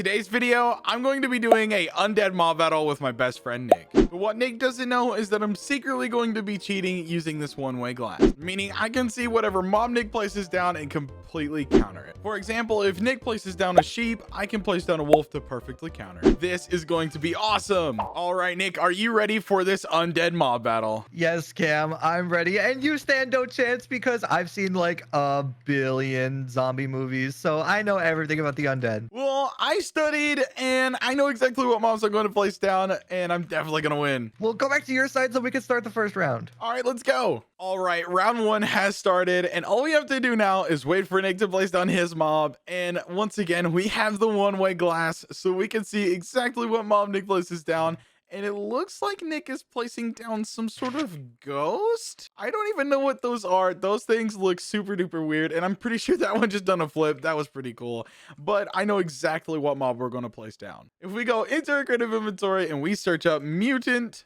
today's video, I'm going to be doing a undead mob battle with my best friend Nick. But what Nick doesn't know is that I'm secretly going to be cheating using this one-way glass, meaning I can see whatever mob Nick places down and completely counter it. For example, if Nick places down a sheep, I can place down a wolf to perfectly counter it. This is going to be awesome. All right, Nick, are you ready for this undead mob battle? Yes, Cam, I'm ready. And you stand no chance because I've seen like a billion zombie movies, so I know everything about the undead. Well, I studied and I know exactly what mobs I'm going to place down, and I'm definitely going to win. We'll go back to your side so we can start the first round. All right, let's go. All right, round one has started, and all we have to do now is wait for Nick to place down his mob. And once again, we have the one-way glass, so we can see exactly what mob Nick places down. And it looks like Nick is placing down some sort of ghost. I don't even know what those are. Those things look super duper weird. And I'm pretty sure that one just done a flip. That was pretty cool. But I know exactly what mob we're going to place down. If we go into our creative inventory and we search up mutant,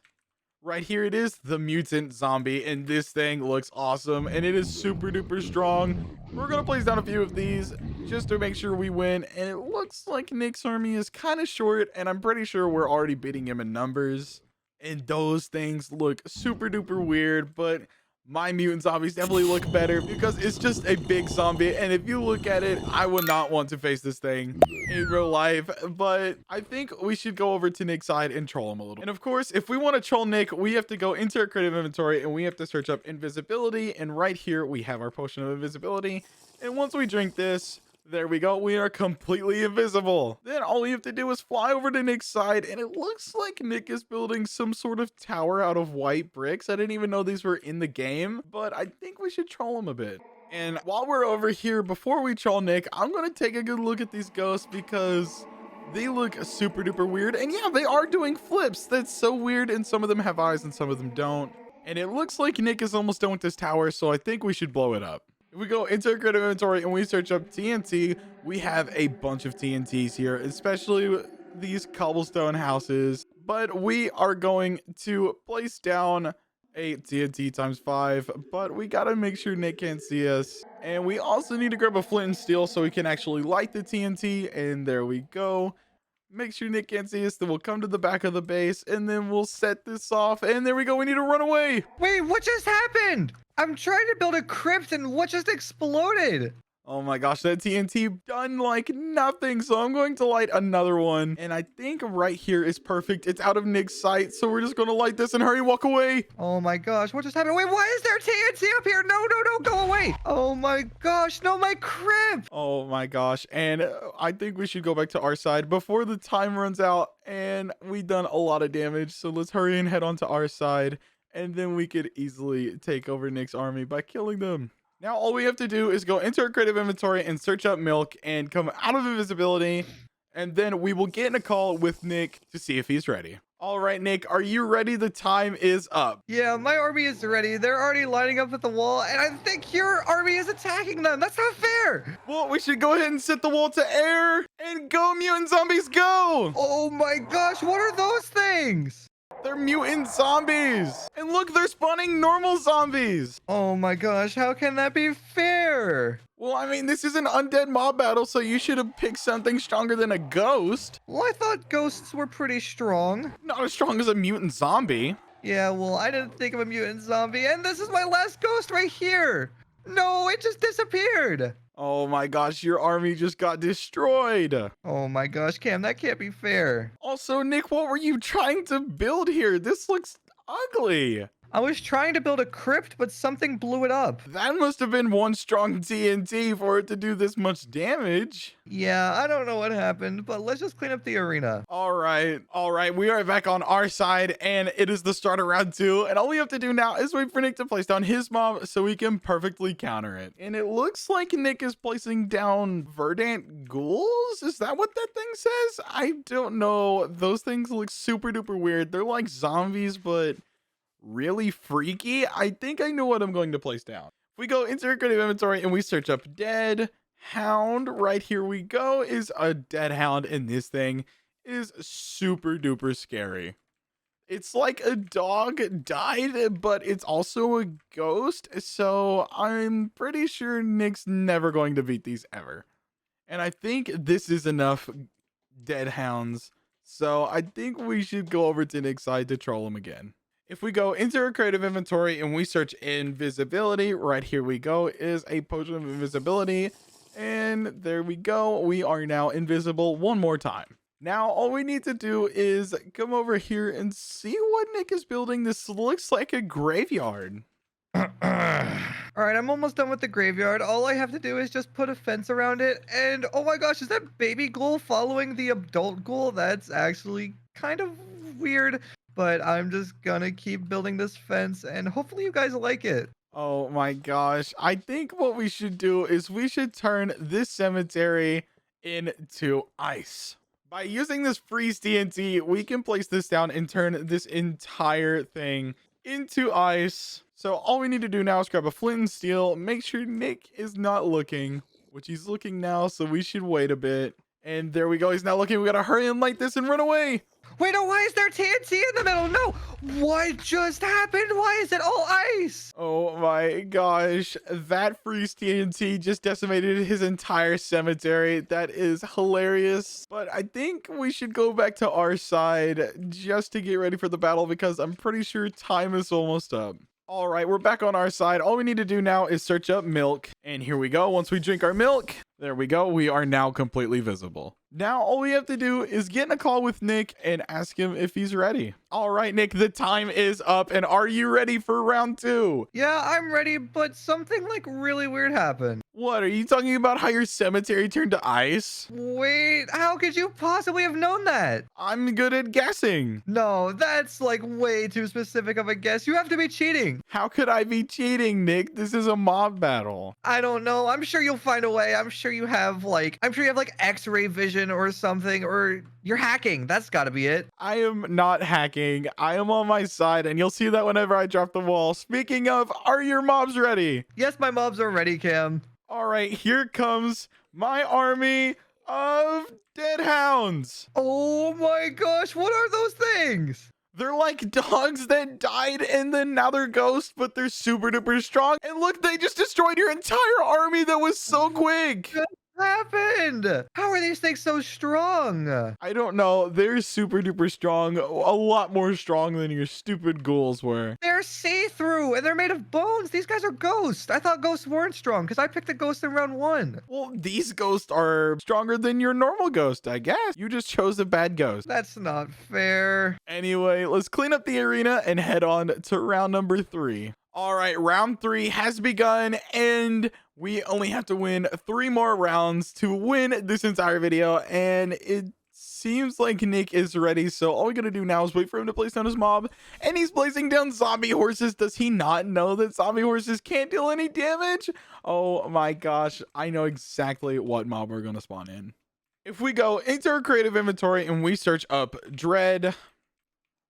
right here it is, the mutant zombie, and this thing looks awesome and it is super duper strong. We're gonna place down a few of these just to make sure we win, and it looks like Nick's army is kind of short, and I'm pretty sure we're already beating him in numbers, and those things look super duper weird. But my mutant zombies definitely look better because it's just a big zombie, and if you look at it, I would not want to face this thing in real life. But I think we should go over to Nick's side and troll him a little. And of course, if we want to troll Nick, we have to go into our creative inventory and we have to search up invisibility, and right here we have our potion of invisibility. And once we drink this, there we go, we are completely invisible. Then all we have to do is fly over to Nick's side, and it looks like Nick is building some sort of tower out of white bricks. I didn't even know these were in the game, but I think we should troll him a bit. And while we're over here, before we troll Nick, I'm gonna take a good look at these ghosts because they look super duper weird. And yeah, they are doing flips. That's so weird, and some of them have eyes and some of them don't. And it looks like Nick is almost done with this tower, so I think we should blow it up. If we go into our creative inventory and we search up TNT, we have a bunch of TNTs here, especially these cobblestone houses. But we are going to place down a TNT times 5, but we gotta make sure Nick can't see us. And we also need to grab a flint and steel so we can actually light the TNT, and there we go. Make sure Nick can't see us, then we'll come to the back of the base, and then we'll set this off, and there we go. We need to run away. Wait, what just happened? I'm trying to build a crypt and what just exploded? Oh my gosh, that TNT done like nothing. So I'm going to light another one. And I think right here is perfect. It's out of Nick's sight. So we're just going to light this and hurry, walk away. Oh my gosh, what just happened? Wait, why is there TNT up here? No, no, no, go away. Oh my gosh, no, my crypt. Oh my gosh. And I think we should go back to our side before the time runs out. And we've done a lot of damage. So let's hurry and head on to our side. And then we could easily take over Nick's army by killing them. Now, all we have to do is go into our creative inventory and search up milk and come out of invisibility. And then we will get in a call with Nick to see if he's ready. All right, Nick, are you ready? The time is up. Yeah, my army is ready. They're already lining up at the wall, and I think your army is attacking them. That's not fair. Well, we should go ahead and set the wall to air and go, mutant zombies, go. Oh my gosh, what are those things? They're mutant zombies. And look, they're spawning normal zombies. Oh my gosh, how can that be fair? Well, I mean, this is an undead mob battle, so you should have picked something stronger than a ghost. Well, I thought ghosts were pretty strong. Not as strong as a mutant zombie. Yeah, well, I didn't think of a mutant zombie, and this is my last ghost right here. No, it just disappeared. Oh my gosh, your army just got destroyed. Oh my gosh, Cam, that can't be fair. Also, Nick, what were you trying to build here? This looks ugly. I was trying to build a crypt, but something blew it up. That must have been one strong TNT for it to do this much damage. Yeah, I don't know what happened, but let's just clean up the arena. All right. We are back on our side, and it is the start of round 2. And all we have to do now is wait for Nick to place down his mob so we can perfectly counter it. And it looks like Nick is placing down verdant ghouls. Is that what that thing says? I don't know. Those things look super duper weird. They're like zombies, but really freaky. I think I know what I'm going to place down. If we go into our creative inventory and we search up dead hound, right here we go, is a dead hound, and this thing is super duper scary. It's like a dog died, but it's also a ghost, so I'm pretty sure Nick's never going to beat these ever. And I think this is enough dead hounds. So I think we should go over to Nick's side to troll him again. If we go into our creative inventory and we search invisibility, right here we go, is a potion of invisibility. And there we go. We are now invisible one more time. Now, all we need to do is come over here and see what Nick is building. This looks like a graveyard. All right, I'm almost done with the graveyard. All I have to do is just put a fence around it. And oh my gosh, is that baby ghoul following the adult ghoul? That's actually kind of weird. But I'm just gonna keep building this fence and hopefully you guys like it. Oh my gosh. I think what we should do is we should turn this cemetery into ice. By using this freeze TNT, we can place this down and turn this entire thing into ice. So all we need to do now is grab a flint and steel, make sure Nick is not looking, which he's looking now, so we should wait a bit. And there we go, he's not looking. We gotta hurry and light this and run away. Wait, no, why is there TNT in the middle? No, what just happened? Why is it all ice? Oh my gosh, that freeze TNT just decimated his entire cemetery. That is hilarious. But I think we should go back to our side just to get ready for the battle because I'm pretty sure time is almost up. All right, we're back on our side. All we need to do now is search up milk. And here we go. Once we drink our milk, there we go. We are now completely visible. Now, all we have to do is get in a call with Nick and ask him if he's ready. All right, Nick, the time is up. And are you ready for round 2? Yeah, I'm ready, but something like really weird happened. What, are you talking about how your cemetery turned to ice? Wait, how could you possibly have known that? I'm good at guessing. No, that's like way too specific of a guess. You have to be cheating. How could I be cheating, Nick? This is a mob battle. I don't know. I'm sure you'll find a way. I'm sure you have like X-ray vision or something, or you're hacking. That's got to be it. I am not hacking. I am on my side, and you'll see that whenever I drop the wall. Speaking of, are your mobs ready? Yes, my mobs are ready, Cam. All right, here comes my army of dead hounds. Oh my gosh, what are those things? They're like dogs that died and then now they're ghosts, but they're super duper strong. And look, they just destroyed your entire army. That was so quick. What happened? How are these things so strong? I don't know. They're super duper strong. A lot more strong than your stupid ghouls were. They're see-through and they're made of bones. These guys are ghosts. I thought ghosts weren't strong because I picked a ghost in round 1. Well, these ghosts are stronger than your normal ghost, I guess. You just chose a bad ghost. That's not fair. Anyway, let's clean up the arena and head on to round number 3. All right, round 3 has begun, and we only have to win 3 more rounds to win this entire video, and it seems like Nick is ready, so all we gotta do now is wait for him to place down his mob, and he's placing down zombie horses. Does he not know that zombie horses can't deal any damage? Oh my gosh, I know exactly what mob we're gonna spawn in. If we go into our creative inventory and we search up Dread,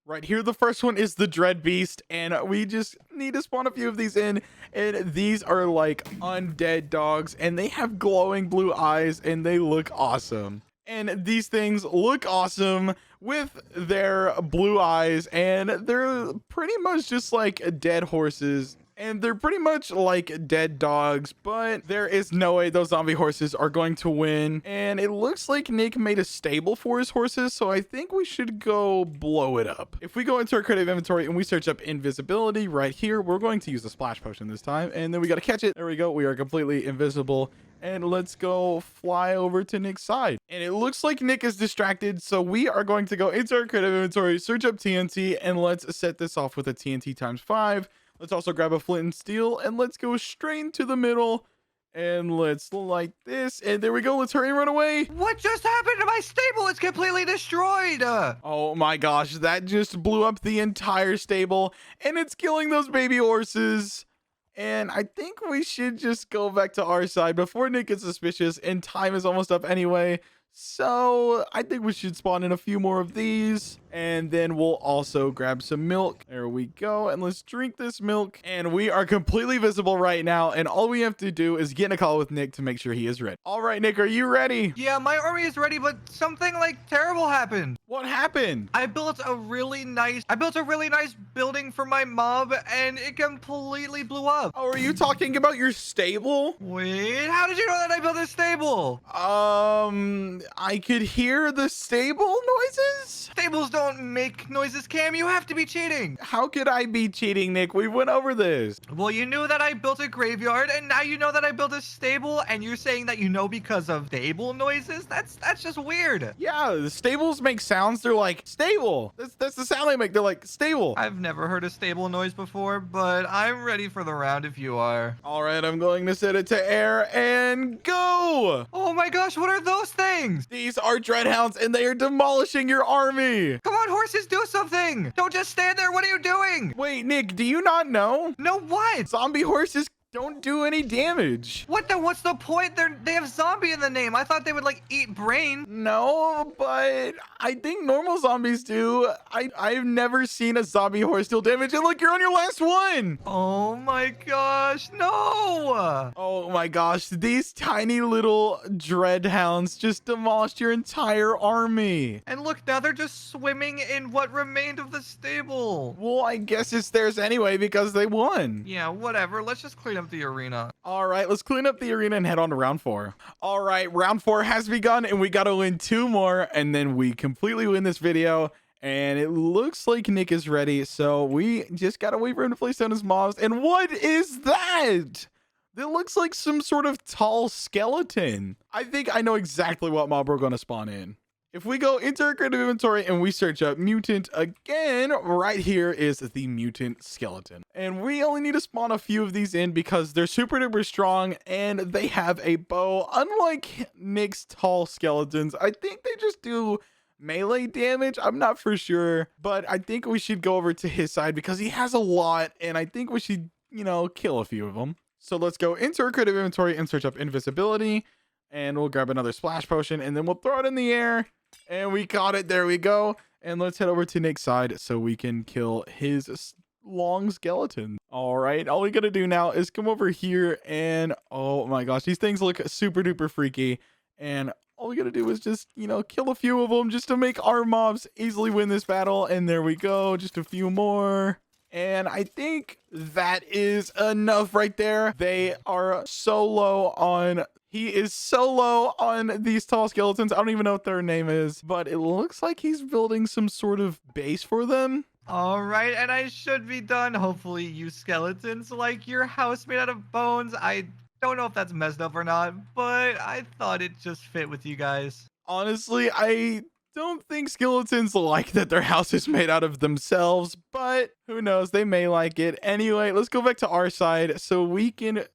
right here, the first one is the Dread Beast, and we just need to spawn a few of these in, and these are like undead dogs, and they have glowing blue eyes, and they look awesome. And these things look awesome with their blue eyes, and they're pretty much just like dead horses. And they're pretty much like dead dogs, but there is no way those zombie horses are going to win. And it looks like Nick made a stable for his horses, so I think we should go blow it up. If we go into our creative inventory and we search up invisibility right here, we're going to use a splash potion this time. And then we got to catch it. There we go. We are completely invisible. And let's go fly over to Nick's side. And it looks like Nick is distracted, so we are going to go into our creative inventory, search up TNT, and let's set this off with a TNT times 5. Let's also grab a flint and steel, and let's go straight into the middle, and let's light this, and there we go. Let's hurry and run away. What just happened to my stable? It's completely destroyed. Oh my gosh, that just blew up the entire stable, and it's killing those baby horses. And I think we should just go back to our side before Nick gets suspicious, and time is almost up anyway. So I think we should spawn in a few more of these, and then we'll also grab some milk. There we go. And let's drink this milk, and we are completely visible right now. And all we have to do is get in a call with Nick to make sure he is ready. All right, Nick, are you ready? Yeah, my army is ready, but something like terrible happened. What happened? I built a really nice building for my mob and it completely blew up. Oh, are you talking about your stable? Wait, how did you know that I built a stable? I could hear the stable noises. Stables don't make noises, Cam. You have to be cheating. How could I be cheating, Nick? We went over this. Well, you knew that I built a graveyard and now you know that I built a stable and you're saying that you know because of stable noises? That's just weird. Yeah, the stables make sounds. They're like stable. That's the sound they make. They're like stable. I've never heard a stable noise before, but I'm ready for the round if you are. All right, I'm going to set it to air and go. Oh my gosh, what are those things? These are dreadhounds and they are demolishing your army. Come on, horses, do something. Don't just stand there. What are you doing? Wait, Nick, do you not know? No, what? Zombie horses don't do any damage. What the? What's the point? They have zombie in the name. I thought they would like eat brain. No, but I think normal zombies do. I've never seen a zombie horse deal damage. And look, you're on your last one. Oh my gosh, no. Oh my gosh, these tiny little dreadhounds just demolished your entire army. And look, now they're just swimming in what remained of the stable. Well, I guess it's theirs anyway because they won. Yeah, whatever. Let's just clean up the arena. All right, let's clean up the arena and head on to round 4. All right, round 4 has begun and we got to win 2 more and then we completely win this video. And it looks like Nick is ready. So we just got to wait for him to place down his mobs. And what is that? That looks like some sort of tall skeleton. I think I know exactly what mob we're going to spawn in. If we go into our creative inventory and we search up mutant again, right here is the mutant skeleton. And we only need to spawn a few of these in because they're super duper strong and they have a bow. Unlike Nick's tall skeletons, I think they just do melee damage. I'm not for sure, but I think we should go over to his side because he has a lot and I think we should, kill a few of them. So let's go into our creative inventory and search up invisibility and we'll grab another splash potion and then we'll throw it in the air. And we caught it. There we go. And let's head over to Nick's side so we can kill his long skeleton. All right. All we got to do now is come over here and oh my gosh, these things look super duper freaky. And all we got to do is just, kill a few of them just to make our mobs easily win this battle. And there we go. Just a few more. And I think that is enough right there. They are so low on... He is so low on these tall skeletons. I don't even know what their name is, but it looks like he's building some sort of base for them. All right, and I should be done. Hopefully, you skeletons like your house made out of bones. I don't know if that's messed up or not, but I thought it just fit with you guys. Honestly, I don't think skeletons like that their house is made out of themselves, but who knows, they may like it. Anyway, let's go back to our side so we can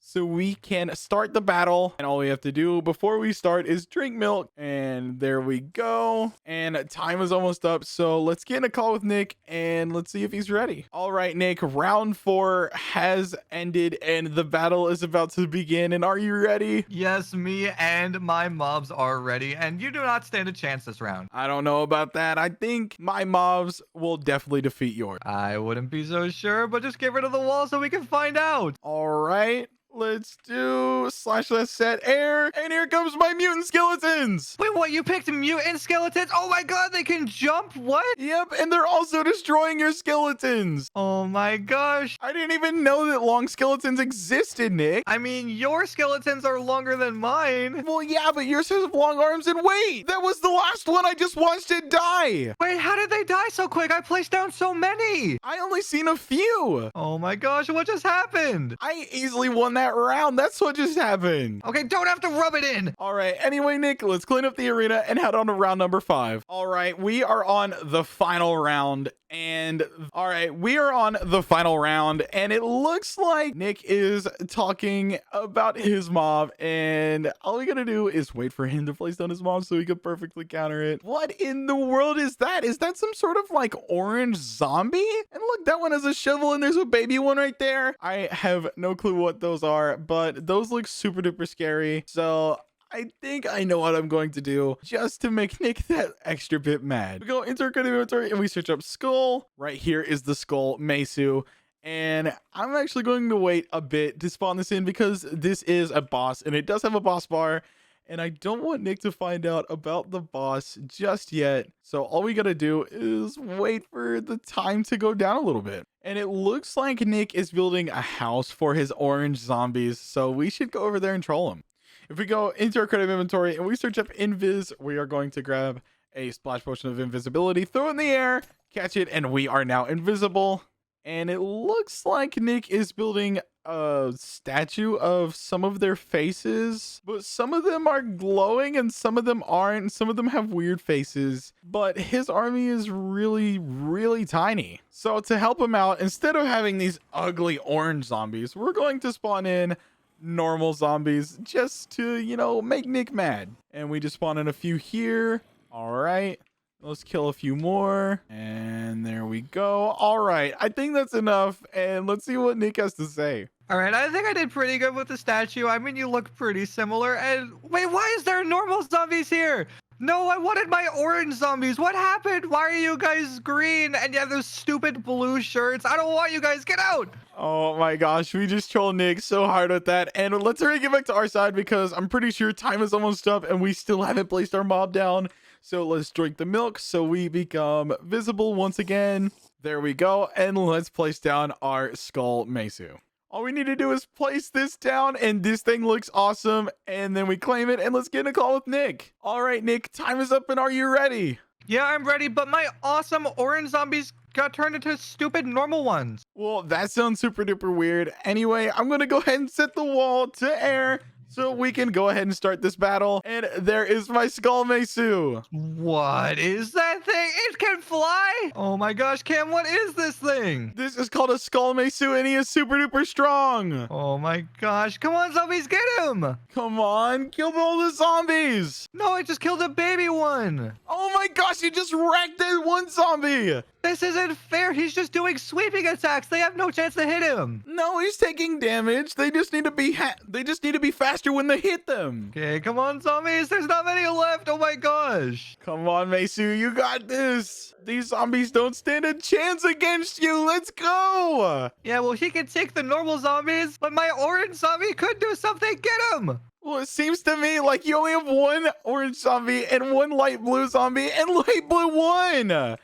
start the battle. And all we have to do before we start is drink milk. And there we go. And time is almost up, so let's get in a call with Nick and let's see if he's ready. All right, Nick, round 4 has ended and the battle is about to begin. And are you ready? Yes, me and my mobs are ready, and you do not stand a chance this round. I don't know about that. I think my mobs will definitely defeat yours. I wouldn't be so sure, but just get rid of the wall so we can find out. All right. Let's do / set air. And here comes my mutant skeletons. Wait, what? You picked mutant skeletons? Oh my god, they can jump? What? Yep, and they're also destroying your skeletons. Oh my gosh. I didn't even know that long skeletons existed, Nick. I mean, your skeletons are longer than mine. Well, yeah, but yours has long arms. And wait, that was the last one. I just watched it die. Wait, how did they die so quick? I placed down so many. I only seen a few. Oh my gosh, what just happened? I easily won that round. That's what just happened. Okay, don't have to rub it in. All right. Anyway, Nick, let's clean up the arena and head on to round number 5. All right. We are on the final round. And all right, we are on the final round. And it looks like Nick is talking about his mob. And all we got to do is wait for him to place down his mob so he can perfectly counter it. What in the world is that? Is that some sort of like orange zombie? And look, that one has a shovel and there's a baby one right there. I have no clue what those are, but those look super duper scary. So I think I know what I'm going to do just to make Nick that extra bit mad. We go into our creative inventory and we search up skull. Right here is the skull Mesu. And I'm actually going to wait a bit to spawn this in because this is a boss and it does have a boss bar. And I don't want Nick to find out about the boss just yet. So all we gotta do is wait for the time to go down a little bit. And it looks like Nick is building a house for his orange zombies. So we should go over there and troll him. If we go into our creative inventory and we search up invis, we are going to grab a splash potion of invisibility, throw it in the air, catch it, and we are now invisible. And it looks like Nick is building a statue of some of their faces, but some of them are glowing and some of them aren't. Some of them have weird faces, but his army is really tiny. So to help him out, instead of having these ugly orange zombies, we're going to spawn in normal zombies just to, you know, make Nick mad. And we just spawn in a few here. All right. Let's kill a few more. And there we go. All right. I think that's enough. And let's see what Nick has to say. All right, I think I did pretty good with the statue. I mean, you look pretty similar. And wait, why is there normal zombies here? No, I wanted my orange zombies. What happened? Why are you guys green and you have those stupid blue shirts? I don't want you guys. Get out. Oh my gosh, we just trolled Nick so hard with that. And let's hurry get back to our side because I'm pretty sure time is almost up and we still haven't placed our mob down. So let's drink the milk so we become visible once again. There we go. And let's place down our skull Mesu. All we need to do is place this down and this thing looks awesome. And then we claim it and let's get in a call with Nick. All right, Nick, time is up and are you ready? Yeah, I'm ready, but my awesome orange zombies got turned into stupid normal ones. Well, that sounds super duper weird. Anyway, I'm going to go ahead and set the wall to air so we can go ahead and start this battle. And there is my skull Mesu. What is that thing? It can fly? Oh my gosh, Cam, what is this thing? This is called a skull Mesu and he is super duper strong. Oh my gosh, come on, zombies, get him! Come on, kill all the zombies. No, I just killed a baby one. Oh my gosh, you just wrecked that one zombie. This isn't fair. He's just doing sweeping attacks. They have no chance to hit him. No, he's taking damage. They just need to be faster when they hit them. Okay, come on, zombies. There's not many left. Oh my gosh. Come on, Mesu, you got this. These zombies don't stand a chance against you. Let's go. Yeah, well, he can take the normal zombies, but my orange zombie could do something. Get him. Well, it seems to me like you only have one orange zombie and one light blue zombie and light blue one. No!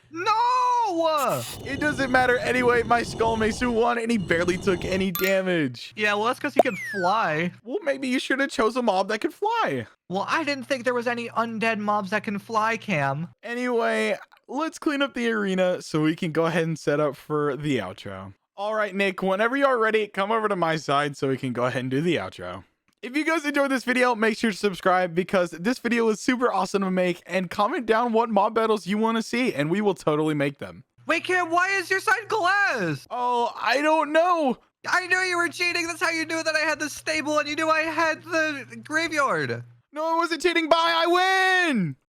It doesn't matter anyway. My skull Mesu won and he barely took any damage. Yeah, well, that's because he can fly. Well, maybe you should have chose a mob that could fly. Well, I didn't think there was any undead mobs that can fly, Cam. Anyway, let's clean up the arena so we can go ahead and set up for the outro. All right, Nick, whenever you are ready, come over to my side so we can go ahead and do the outro. If you guys enjoyed this video, make sure to subscribe because this video was super awesome to make, and comment down what mob battles you want to see and we will totally make them. Wait, Cam, why is your side glass? Oh, I don't know. I knew you were cheating. That's how you knew that I had the stable and you knew I had the graveyard. No, I wasn't cheating. Bye, I win.